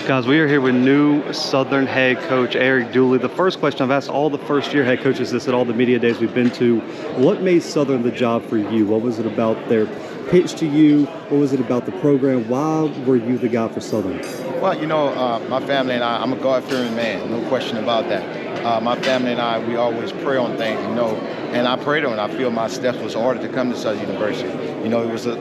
Guys, we are here with new Southern head coach Eric Dooley. The first question I've asked all the first-year head coaches this at all the media days we've been to: what made Southern the job for you? What was it about their pitch to you? What was it about the program? Why were you the guy for Southern? Well, my family and I'm a God-fearing man, no question about that. My family and we always pray on things, and I prayed on it. I feel my steps was ordered to come to Southern University.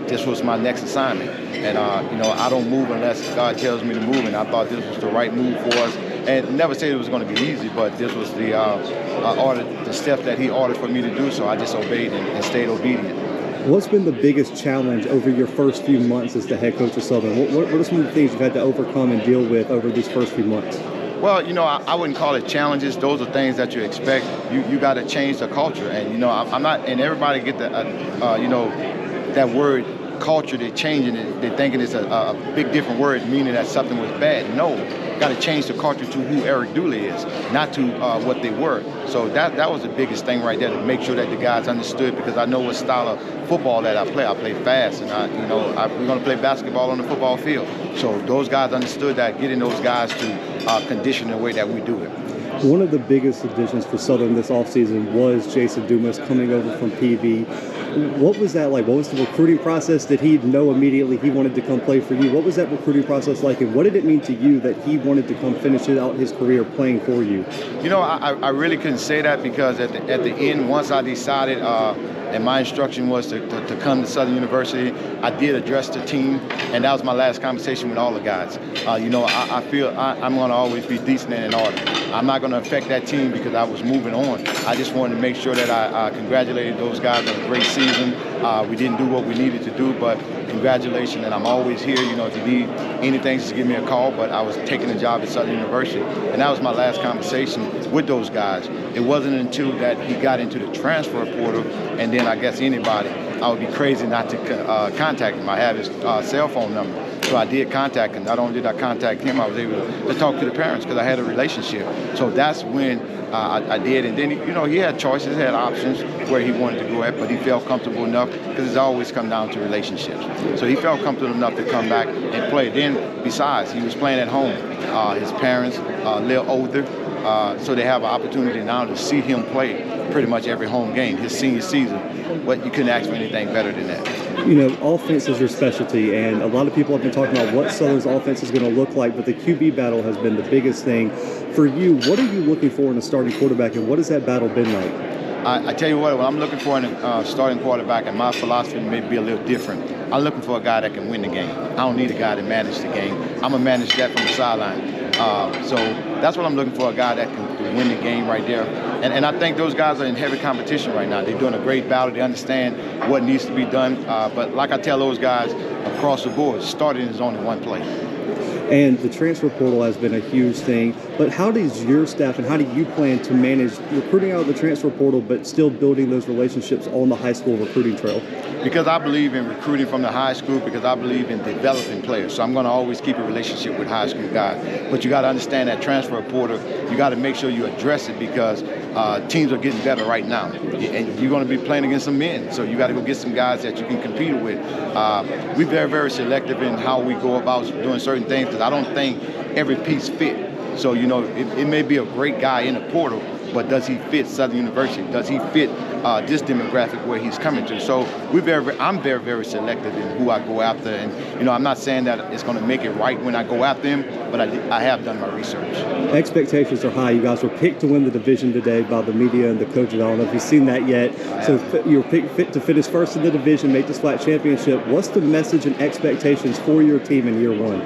This was my next assignment. And, I don't move unless God tells me to move, and I thought this was the right move for us. And never said it was going to be easy, but this was the step that he ordered for me to do, so I just obeyed and stayed obedient. What's been the biggest challenge over your first few months as the head coach of Southern? What are some of the things you've had to overcome and deal with over these first few months? Well, I wouldn't call it challenges. Those are things that you expect. You got to change the culture, and I'm not. And everybody get that word culture. They're changing it. They're thinking it's a big different word, meaning that something was bad. No, got to change the culture to who Eric Dooley is, not to what they were. So that was the biggest thing right there, to make sure that the guys understood, because I know what style of football that I play. I play fast, and we're going to play basketball on the football field. So those guys understood that, getting those guys to condition the way that we do it. One of the biggest additions for Southern this offseason was Jason Dumas coming over from PV. What was that like? What was the recruiting process? Did he know immediately he wanted to come play for you? What was that recruiting process like, and what did it mean to you that he wanted to come finish out his career playing for you? I really couldn't say that, because at the end, once I decided and my instruction was to come to Southern University, I did address the team, and that was my last conversation with all the guys. I feel I'm going to always be decent and in order. I'm not going to affect that team because I was moving on. I just wanted to make sure that I congratulated those guys on a great season. We didn't do what we needed to do, but congratulations, and I'm always here. If you need anything, just give me a call. But I was taking a job at Southern University, and that was my last conversation with those guys. It wasn't until that he got into the transfer portal, and then I guess anybody, I would be crazy not to contact him. I have his cell phone number, so I did contact him. Not only did I contact him, I was able to talk to the parents because I had a relationship. So that's when I did, and then he had choices, he had options where he wanted to go at, but he felt comfortable enough, because it's always come down to relationships. So he felt comfortable enough to come back and play. Then besides, he was playing at home. His parents a little older, so they have an opportunity now to see him play pretty much every home game his senior season. But you couldn't ask for anything better than that. Offense is your specialty, and a lot of people have been talking about what Southern's offense is going to look like, but the QB battle has been the biggest thing. For you, what are you looking for in a starting quarterback, and what has that battle been like? I tell you what I'm looking for in a starting quarterback, and my philosophy may be a little different. I'm looking for a guy that can win the game. I don't need a guy to manage the game. I'm going to manage that from the sideline. So that's what I'm looking for, a guy that can win the game right there. And I think those guys are in heavy competition right now. They're doing a great battle. They understand what needs to be done. But like I tell those guys across the board, starting is only one play. And the transfer portal has been a huge thing. But how does your staff and how do you plan to manage recruiting out of the transfer portal but still building those relationships on the high school recruiting trail? Because I believe in recruiting from the high school, because I believe in developing players. So I'm going to always keep a relationship with high school guys. But you got to understand that transfer portal, you got to make sure you address it, because teams are getting better right now. And you're going to be playing against some men. So you got to go get some guys that you can compete with. We're very, very selective in how we go about doing certain things, because I don't think every piece fit. So, it may be a great guy in the portal, but does he fit Southern University? Does he fit this demographic where he's coming to? So I'm very, very selective in who I go after. And, I'm not saying that it's going to make it right when I go after him, but I have done my research. Expectations are high. You guys were picked to win the division today by the media and the coaches. I don't know if you've seen that yet. So you were picked to finish first in the division, make the SWAC championship. What's the message and expectations for your team in year one?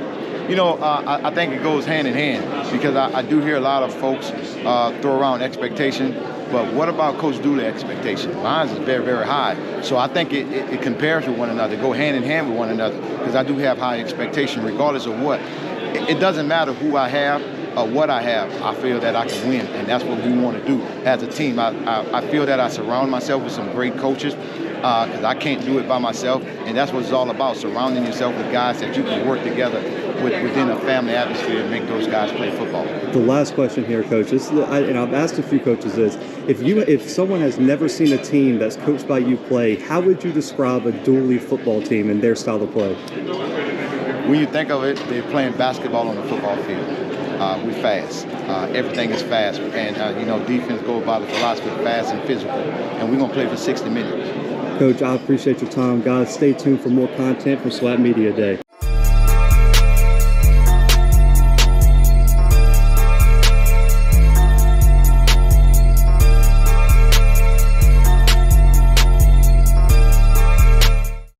I think it goes hand in hand, because I do hear a lot of folks throw around expectation, but what about Coach Dooley expectation? Mine is very, very high. So I think it compares with one another, go hand in hand with one another, because I do have high expectation regardless of what. It doesn't matter who I have or what I have. I feel that I can win, and that's what we want to do as a team. I feel that I surround myself with some great coaches, because I can't do it by myself, and that's what it's all about, surrounding yourself with guys that you can work together within a family atmosphere and make those guys play football. The last question here, Coach, and I've asked a few coaches this, if someone has never seen a team that's coached by you play, how would you describe a Dooley football team and their style of play? when you think of it, they're playing basketball on the football field. We fast. Everything is fast. And, defense goes by the philosophy of fast and physical. And we're going to play for 60 minutes. Coach, I appreciate your time. Guys, stay tuned for more content from SWAC Media Day.